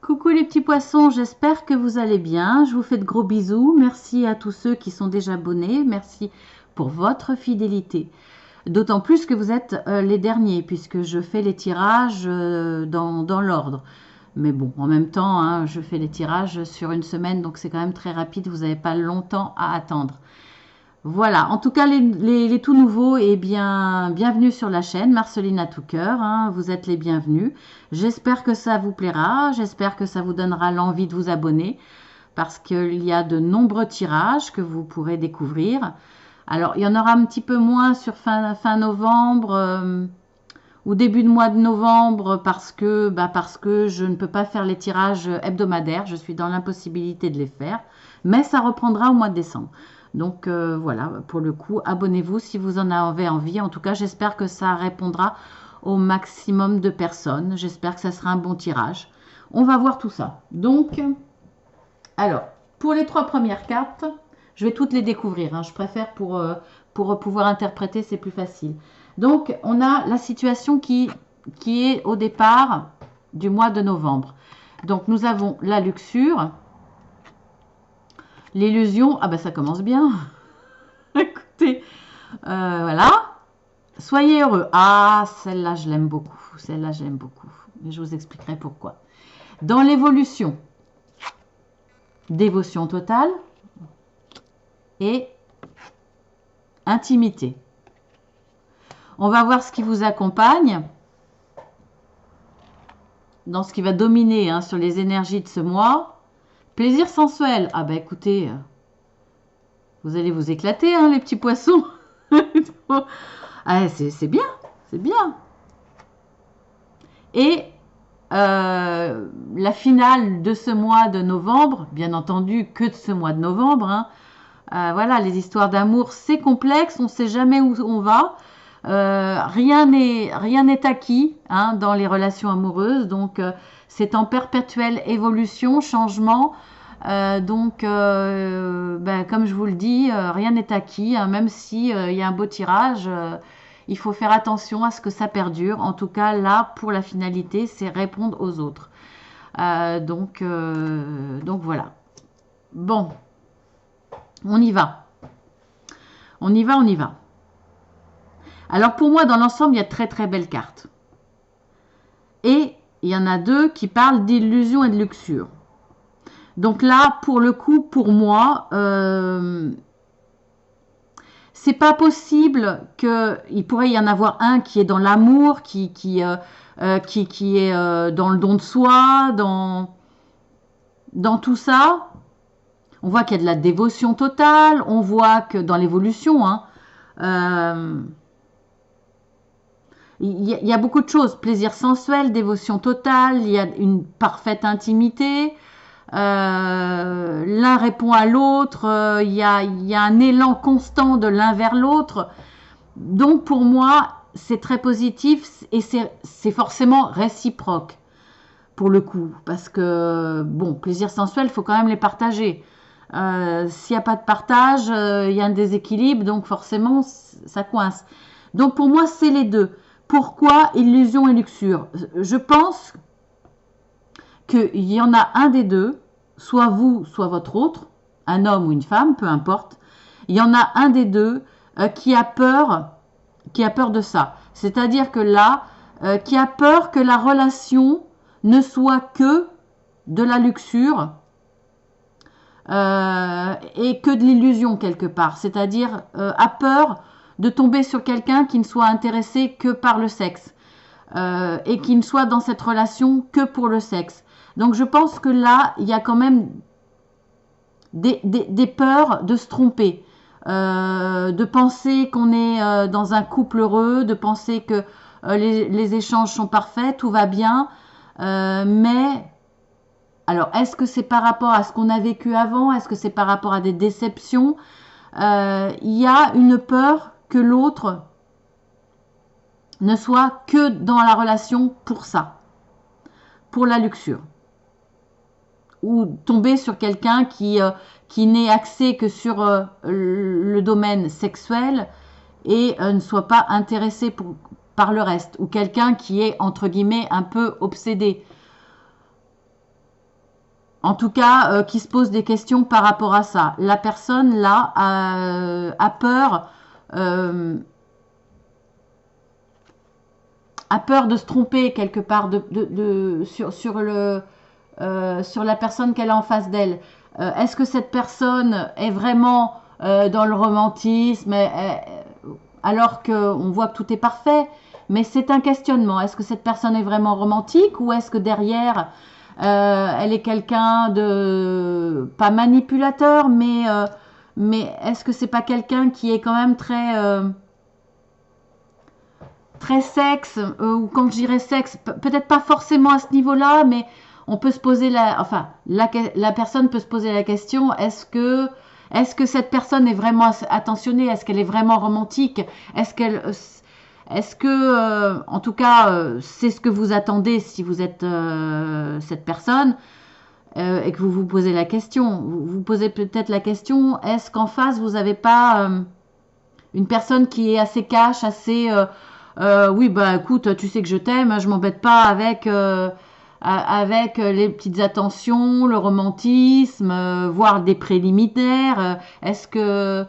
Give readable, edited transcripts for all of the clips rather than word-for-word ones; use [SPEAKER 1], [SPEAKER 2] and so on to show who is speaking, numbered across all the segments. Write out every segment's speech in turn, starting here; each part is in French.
[SPEAKER 1] Coucou les petits poissons, j'espère que vous allez bien. Je vous fais de gros bisous. Merci à tous ceux qui sont déjà abonnés. Merci pour votre fidélité. D'autant plus que vous êtes les derniers, puisque je fais les tirages dans l'ordre. Mais bon, en même temps, hein, je fais les tirages sur une semaine, donc c'est quand même très rapide. Vous n'avez pas longtemps à attendre. Voilà, en tout cas, les tout nouveaux, eh bien, bienvenue sur la chaîne, Marceline à tout cœur, hein, vous êtes les bienvenus. J'espère que ça vous plaira, j'espère que ça vous donnera l'envie de vous abonner, parce qu'il y a de nombreux tirages que vous pourrez découvrir. Alors, il y en aura un petit peu moins sur fin novembre ou début de mois de novembre, parce que je ne peux pas faire les tirages hebdomadaires, je suis dans l'impossibilité de les faire, mais ça reprendra au mois de décembre. Donc voilà, pour le coup, abonnez-vous si vous en avez envie. En tout cas, j'espère que ça répondra au maximum de personnes. J'espère que ça sera un bon tirage. On va voir tout ça. Donc, alors, pour les 3 premières cartes, je vais toutes les découvrir, hein. Je préfère pour pouvoir interpréter, c'est plus facile. Donc, on a la situation qui est au départ du mois de novembre. Donc, nous avons la luxure. L'illusion, ah ben ça commence bien. Écoutez, voilà. Soyez heureux. Ah, celle-là, je l'aime beaucoup. Celle-là, je l'aime beaucoup. Mais je vous expliquerai pourquoi. Dans l'évolution, dévotion totale et intimité. On va voir ce qui vous accompagne dans ce qui va dominer hein, sur les énergies de ce mois. Plaisir sensuel. Ah ben écoutez, vous allez vous éclater, hein, les petits poissons. Ah, c'est bien, c'est bien. Et la finale de ce mois de novembre, bien entendu que de ce mois de novembre, hein, voilà, les histoires d'amour, c'est complexe, on ne sait jamais où on va. Rien n'est acquis hein, dans les relations amoureuses, donc c'est en perpétuelle évolution, changement. Donc, comme je vous le dis, rien n'est acquis, hein, même si il y a un beau tirage. Il faut faire attention à ce que ça perdure. En tout cas, là, pour la finalité, c'est répondre aux autres. Donc voilà. Bon, on y va. On y va, on y va. Alors pour moi, dans l'ensemble, il y a de très très belles cartes. Et il y en a 2 qui parlent d'illusion et de luxure. Donc là, pour le coup, pour moi, c'est pas possible qu'il pourrait y en avoir un qui est dans l'amour, qui est dans le don de soi, dans tout ça. On voit qu'il y a de la dévotion totale, on voit que dans l'évolution, hein, il y a beaucoup de choses. Plaisir sensuel, dévotion totale, il y a une parfaite intimité. L'un répond à l'autre, il y a un élan constant de l'un vers l'autre. Donc pour moi, c'est très positif et c'est forcément réciproque pour le coup. Parce que, bon, plaisir sensuel, il faut quand même les partager. S'il n'y a pas de partage, il y a un déséquilibre, donc forcément, ça coince. Donc pour moi, c'est les deux. Pourquoi illusion et luxure? Je pense qu'il y en a un des deux, soit vous, soit votre autre, un homme ou une femme, peu importe. Il y en a un des deux qui a peur de ça. C'est-à-dire que là, qui a peur que la relation ne soit que de la luxure et que de l'illusion quelque part. C'est-à-dire a peur de tomber sur quelqu'un qui ne soit intéressé que par le sexe et qui ne soit dans cette relation que pour le sexe. Donc je pense que là, il y a quand même des peurs de se tromper, de penser qu'on est dans un couple heureux, de penser que les échanges sont parfaits, tout va bien. Mais, alors, est-ce que c'est par rapport à ce qu'on a vécu avant? Est-ce que c'est par rapport à des déceptions? Il y a une peur que l'autre ne soit que dans la relation pour ça, pour la luxure. Ou tomber sur quelqu'un qui n'est axé que sur le domaine sexuel et ne soit pas intéressé par le reste. Ou quelqu'un qui est, entre guillemets, un peu obsédé. en tout cas, qui se pose des questions par rapport à ça. La personne là a peur, de se tromper quelque part sur la personne qu'elle a en face d'elle. Est-ce que cette personne est vraiment dans le romantisme, alors qu'on voit que tout est parfait? Mais c'est un questionnement. Est-ce que cette personne est vraiment romantique, ou est-ce que derrière, elle est quelqu'un de pas manipulateur, mais est-ce que c'est pas quelqu'un qui est quand même très sexe, ou quand je dirais sexe, peut-être pas forcément à ce niveau-là, mais on peut se poser la personne peut se poser la question, est-ce que cette personne est vraiment attentionnée, est-ce qu'elle est vraiment romantique, est-ce que, en tout cas, c'est ce que vous attendez si vous êtes cette personne, et que vous vous posez la question. Vous posez peut-être la question, est-ce qu'en face, vous n'avez pas une personne qui est assez cash, assez... oui, bah écoute, tu sais que je t'aime, je m'embête pas avec les petites attentions, le romantisme, voire des préliminaires. Est-ce que...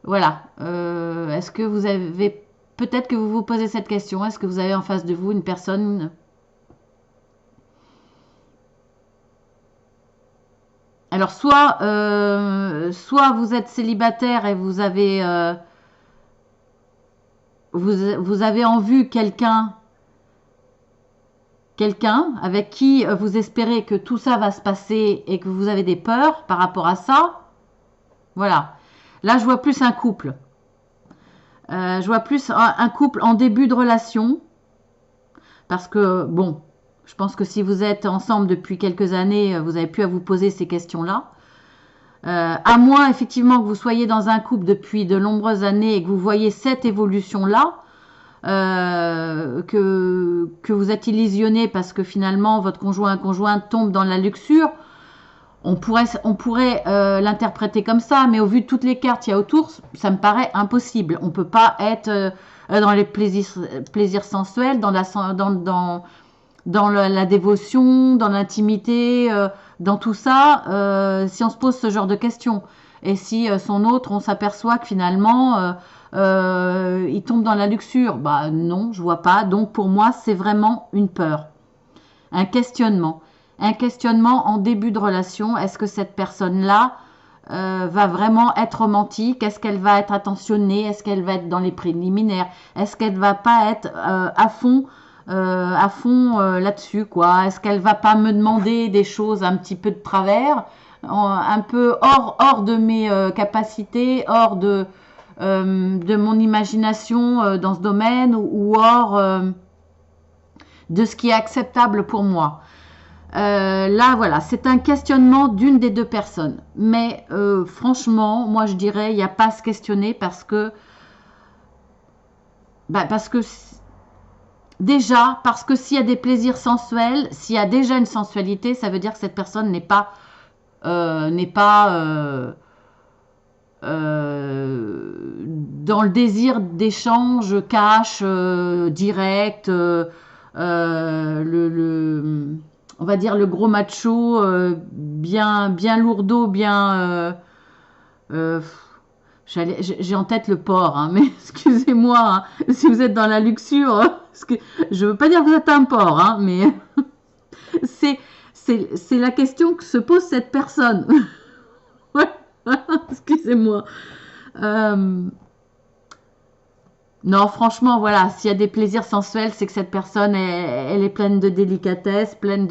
[SPEAKER 1] Voilà. Est-ce que vous avez... Peut-être que vous vous posez cette question. Est-ce que vous avez en face de vous une personne... Alors, soit vous êtes célibataire et vous avez en vue quelqu'un avec qui vous espérez que tout ça va se passer et que vous avez des peurs par rapport à ça. Voilà. Là, je vois plus un couple. Je vois plus un couple en début de relation. Parce que, bon, je pense que si vous êtes ensemble depuis quelques années, vous avez pu à vous poser ces questions-là. À moins, effectivement, que vous soyez dans un couple depuis de nombreuses années et que vous voyez cette évolution-là, que vous êtes illusionné parce que finalement, votre conjoint tombe dans la luxure. On pourrait l'interpréter comme ça, mais au vu de toutes les cartes qu'il y a autour, ça me paraît impossible. On ne peut pas être dans les plaisirs sensuels, dans la dévotion, dans l'intimité, dans tout ça, si on se pose ce genre de questions. Et si son autre, on s'aperçoit que finalement, il tombe dans la luxure, bah non, je vois pas. Donc pour moi, c'est vraiment une peur, un questionnement. Un questionnement en début de relation. Est-ce que cette personne-là va vraiment être romantique? Est-ce qu'elle va être attentionnée? Est-ce qu'elle va être dans les préliminaires? Est-ce qu'elle va pas être à fond là-dessus, quoi? Est-ce qu'elle va pas me demander des choses un petit peu de travers, un peu hors de mes capacités, hors de mon imagination dans ce domaine, ou hors de ce qui est acceptable pour moi? Là, voilà, c'est un questionnement d'une des deux personnes. Mais franchement, moi, je dirais, il n'y a pas à se questionner parce que déjà, parce que s'il y a des plaisirs sensuels, s'il y a déjà une sensualité, ça veut dire que cette personne n'est pas dans le désir d'échange cash, direct, on va dire le gros macho, bien lourdeau, bien... j'ai en tête le porc, hein, mais excusez-moi, hein, si vous êtes dans la luxure, je veux pas dire que vous êtes un porc, hein, mais c'est la question que se pose cette personne. Ouais, excusez-moi. Non, franchement, voilà, s'il y a des plaisirs sensuels, c'est que cette personne, elle est pleine de délicatesse, pleine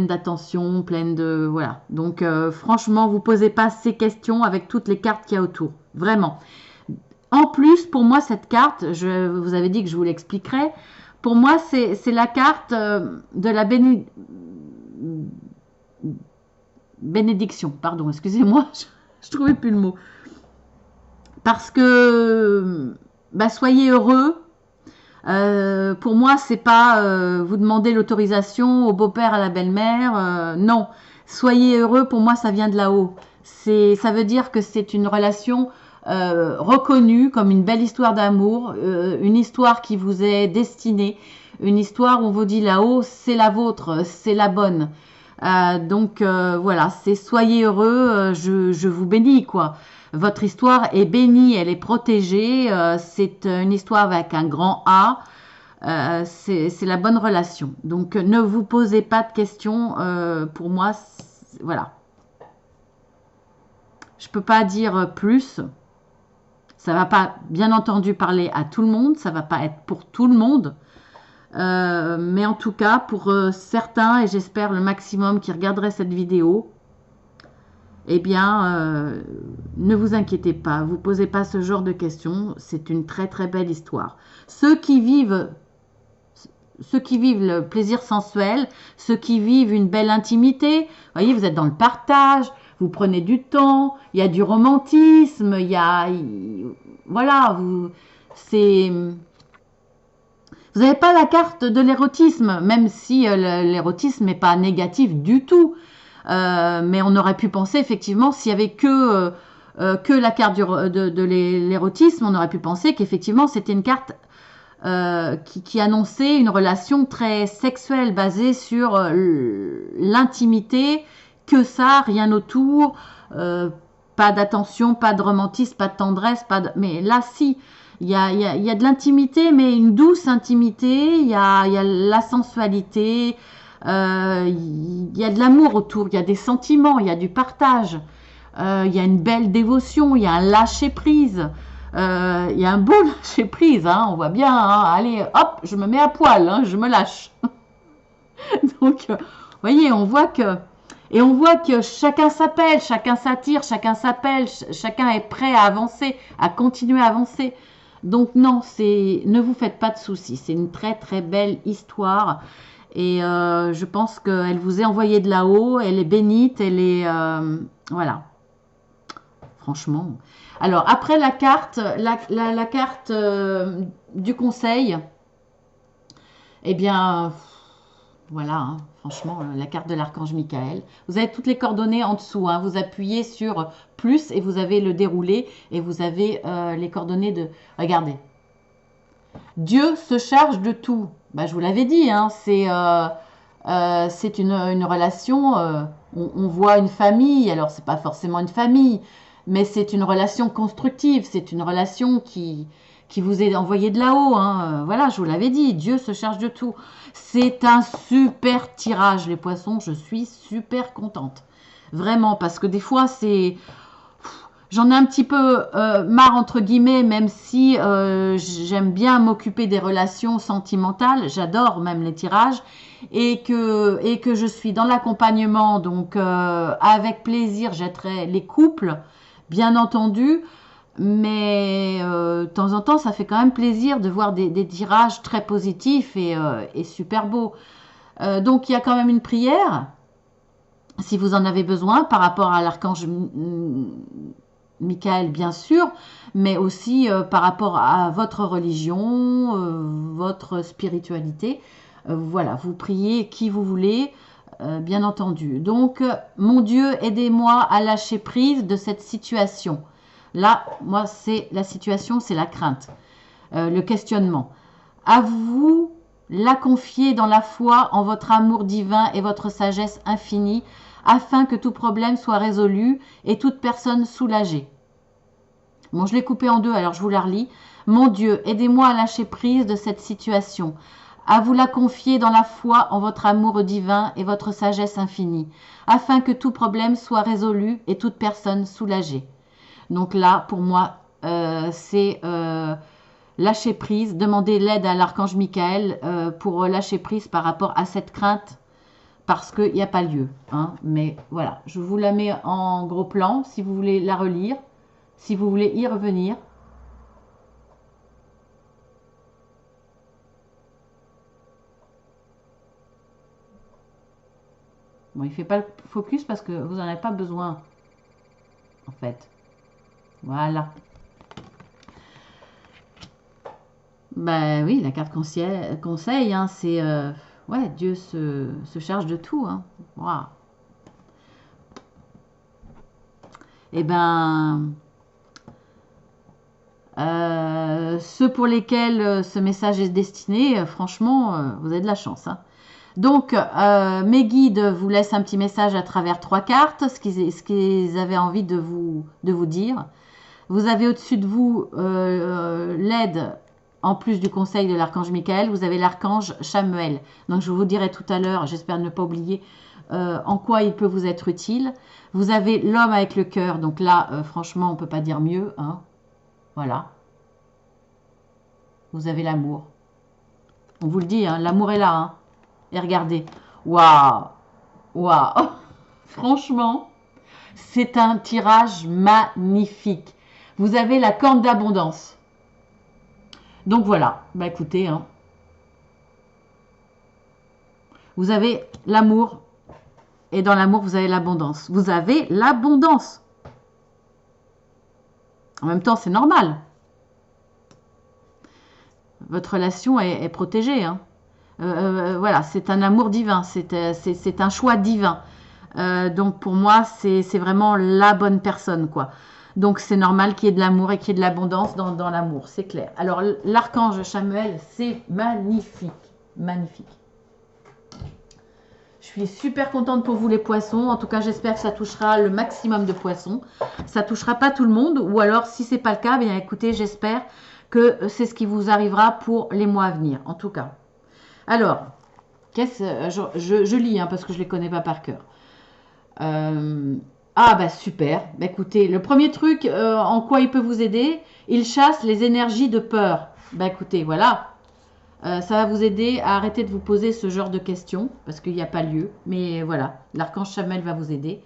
[SPEAKER 1] d'attention, pleine de... Voilà. Donc, franchement, vous posez pas ces questions avec toutes les cartes qu'il y a autour. Vraiment. En plus, pour moi, cette carte, je vous avais dit que je vous l'expliquerai. Pour moi, c'est la carte de la bénédiction. Pardon, excusez-moi, je trouvais plus le mot. Parce que... soyez heureux. Pour moi, c'est pas vous demander l'autorisation au beau-père, à la belle-mère. Non, soyez heureux. Pour moi, ça vient de là-haut. Ça veut dire que c'est une relation reconnue comme une belle histoire d'amour, une histoire qui vous est destinée, une histoire où on vous dit là-haut, c'est la vôtre, c'est la bonne. Voilà, c'est soyez heureux, je vous bénis, quoi. Votre histoire est bénie, elle est protégée, c'est une histoire avec un grand A, c'est la bonne relation. Donc ne vous posez pas de questions, pour moi, voilà. Je peux pas dire plus. Ça va pas, bien entendu, parler à tout le monde, ça va pas être pour tout le monde. Mais en tout cas, pour certains, et j'espère le maximum qui regarderaient cette vidéo, eh bien, ne vous inquiétez pas, vous posez pas ce genre de questions, c'est une très très belle histoire. Ceux qui vivent le plaisir sensuel, ceux qui vivent une belle intimité, vous voyez, vous êtes dans le partage, vous prenez du temps, il y a du romantisme, voilà, vous n'avez pas la carte de l'érotisme, même si l'érotisme n'est pas négatif du tout. Mais on aurait pu penser, effectivement, s'il n'y avait que la carte de l'érotisme, on aurait pu penser qu'effectivement, c'était une carte qui annonçait une relation très sexuelle, basée sur l'intimité, que ça, rien autour, pas d'attention, pas de romantisme, pas de tendresse, mais là, si. Il y a de l'intimité, mais une douce intimité, il y a la sensualité, il y a de l'amour autour, il y a des sentiments, il y a du partage, il y a une belle dévotion, il y a un lâcher-prise, il y a un beau lâcher-prise, hein, on voit bien, hein, allez, hop, je me mets à poil, hein, je me lâche. Donc, vous voyez, on voit que chacun s'appelle, chacun s'attire, chacun s'appelle, chacun est prêt à avancer, à continuer à avancer. Donc non, ne vous faites pas de soucis, c'est une très très belle histoire et je pense qu'elle vous est envoyée de là-haut, elle est bénite, elle est voilà, franchement. Alors après la carte, la carte du conseil, eh bien voilà, hein, franchement, la carte de l'archange Michael. Vous avez toutes les coordonnées en dessous. Hein, vous appuyez sur plus et vous avez le déroulé et vous avez les coordonnées de... Regardez. Dieu se charge de tout. Bah, je vous l'avais dit, hein, c'est une relation. On voit une famille, alors c'est pas forcément une famille, mais c'est une relation constructive. C'est une relation qui vous est envoyée de là-haut. Hein. Voilà, je vous l'avais dit, Dieu se charge de tout. C'est un super tirage, les poissons. Je suis super contente. Vraiment, parce que des fois, j'en ai un petit peu marre, entre guillemets, même si j'aime bien m'occuper des relations sentimentales. J'adore même les tirages. Et que je suis dans l'accompagnement. Donc, avec plaisir, j'aiderai les couples, bien entendu. Mais de temps en temps, ça fait quand même plaisir de voir des tirages très positifs et super beaux. Donc, il y a quand même une prière, si vous en avez besoin, par rapport à l'archange Michael, bien sûr, mais aussi par rapport à votre religion, votre spiritualité. Voilà, vous priez qui vous voulez, bien entendu. Donc, mon Dieu, aidez-moi à lâcher prise de cette situation. Là, moi, c'est la situation, c'est la crainte, le questionnement. À vous la confier dans la foi en votre amour divin et votre sagesse infinie, afin que tout problème soit résolu et toute personne soulagée. Bon, je l'ai coupé en deux, alors je vous la relis. Mon Dieu, aidez-moi à lâcher prise de cette situation, à vous la confier dans la foi en votre amour divin et votre sagesse infinie, afin que tout problème soit résolu et toute personne soulagée. Donc là, pour moi, c'est lâcher prise, demander l'aide à l'archange Michael pour lâcher prise par rapport à cette crainte, parce qu'il n'y a pas lieu. Hein. Mais voilà, je vous la mets en gros plan, si vous voulez la relire, si vous voulez y revenir. Bon, il ne fait pas le focus parce que vous n'en avez pas besoin, en fait. Voilà. Ben oui, la carte conseil, hein, c'est... ouais, Dieu se charge de tout. Hein. Wow. Eh ben... ceux pour lesquels ce message est destiné, franchement, vous avez de la chance. Hein. Donc, mes guides vous laissent un petit message à travers 3 cartes, ce qu'ils avaient envie de vous dire. Vous avez au-dessus de vous l'aide, en plus du conseil de l'archange Michael, vous avez l'archange Chamuel. Donc, je vous dirai tout à l'heure, j'espère ne pas oublier, en quoi il peut vous être utile. Vous avez l'homme avec le cœur, donc là, franchement, on ne peut pas dire mieux. Hein. Voilà. Vous avez l'amour. On vous le dit, hein, l'amour est là. Hein. Et regardez. Waouh! Waouh! Franchement, c'est un tirage magnifique. Vous avez la corne d'abondance. Donc voilà. Bah écoutez, hein. Vous avez l'amour. Et dans l'amour, vous avez l'abondance. Vous avez l'abondance. En même temps, c'est normal. Votre relation est protégée. Hein. Voilà, c'est un amour divin. C'est un choix divin. Donc pour moi, c'est vraiment la bonne personne, quoi. Donc c'est normal qu'il y ait de l'amour et qu'il y ait de l'abondance dans l'amour, c'est clair. Alors l'archange Chamuel, c'est magnifique. Magnifique. Je suis super contente pour vous les poissons. En tout cas, j'espère que ça touchera le maximum de poissons. Ça touchera pas tout le monde. Ou alors, si c'est pas le cas, bien écoutez, j'espère que c'est ce qui vous arrivera pour les mois à venir. En tout cas. Alors, je lis hein, parce que je les connais pas par cœur. Ah bah super. Bah, écoutez, le premier truc, en quoi il peut vous aider, il chasse les énergies de peur. Bah écoutez, voilà. Ça va vous aider à arrêter de vous poser ce genre de questions, parce qu'il n'y a pas lieu. Mais voilà, l'archange Chamuel va vous aider.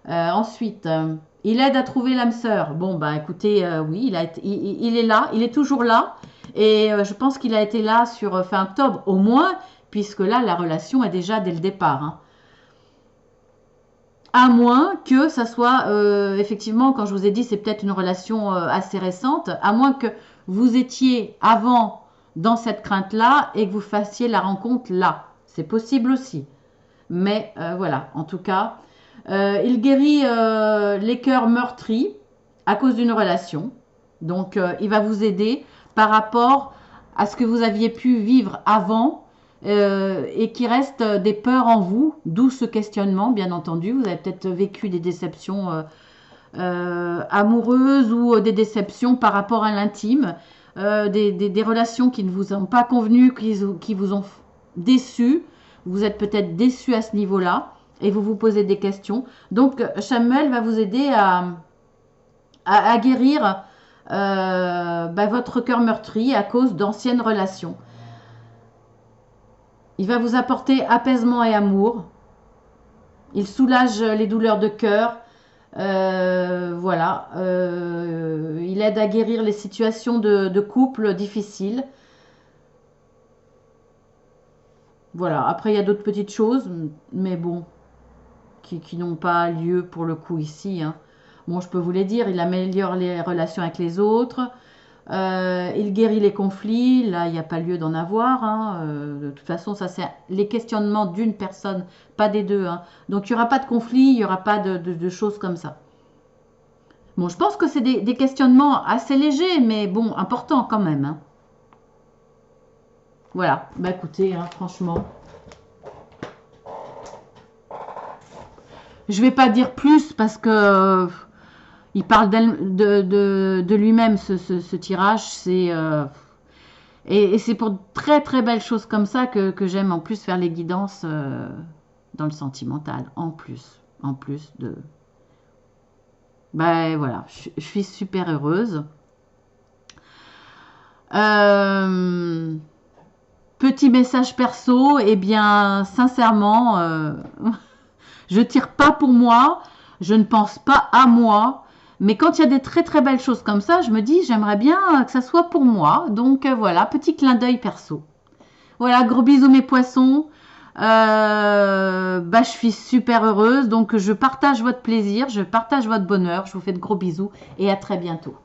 [SPEAKER 1] Ensuite, il aide à trouver l'âme sœur. Bon, bah écoutez, oui, il est là, il est toujours là. Et je pense qu'il a été là sur fin octobre, au moins, puisque là, la relation est déjà dès le départ. Hein. À moins que ça soit, effectivement, quand je vous ai dit, c'est peut-être une relation assez récente, à moins que vous étiez avant dans cette crainte-là et que vous fassiez la rencontre là. C'est possible aussi. Mais voilà, en tout cas, il guérit les cœurs meurtris à cause d'une relation. Donc, il va vous aider par rapport à ce que vous aviez pu vivre avant et qui reste des peurs en vous, d'où ce questionnement, bien entendu. Vous avez peut-être vécu des déceptions amoureuses ou des déceptions par rapport à l'intime, des relations qui ne vous ont pas convenu, qui vous ont déçu. Vous êtes peut-être déçu à ce niveau-là et vous vous posez des questions. Donc, Chamuel va vous aider à guérir votre cœur meurtri à cause d'anciennes relations. Il va vous apporter apaisement et amour. Il soulage les douleurs de cœur. Voilà. Il aide à guérir les situations de couple difficiles. Voilà. Après, il y a d'autres petites choses, mais bon, qui n'ont pas lieu pour le coup ici. Hein. Bon, je peux vous les dire. Il améliore les relations avec les autres. Il guérit les conflits, là il n'y a pas lieu d'en avoir. Hein. De toute façon, ça c'est les questionnements d'une personne, pas des deux. Hein. Donc il n'y aura pas de conflit, il n'y aura pas de choses comme ça. Bon, je pense que c'est des questionnements assez légers, mais bon, importants quand même. Hein. Voilà, bah écoutez, hein, franchement. Je vais pas dire plus parce que il parle de lui-même, ce tirage. Et c'est pour très très belles choses comme ça que j'aime en plus faire les guidances dans le sentimental. En plus de... Ben voilà, je suis super heureuse. Petit message perso, eh bien sincèrement, je tire pas pour moi, je ne pense pas à moi. Mais quand il y a des très très belles choses comme ça, je me dis j'aimerais bien que ça soit pour moi. Donc voilà, petit clin d'œil perso. Voilà, gros bisous mes poissons. Je suis super heureuse. Donc je partage votre plaisir, je partage votre bonheur. Je vous fais de gros bisous et à très bientôt.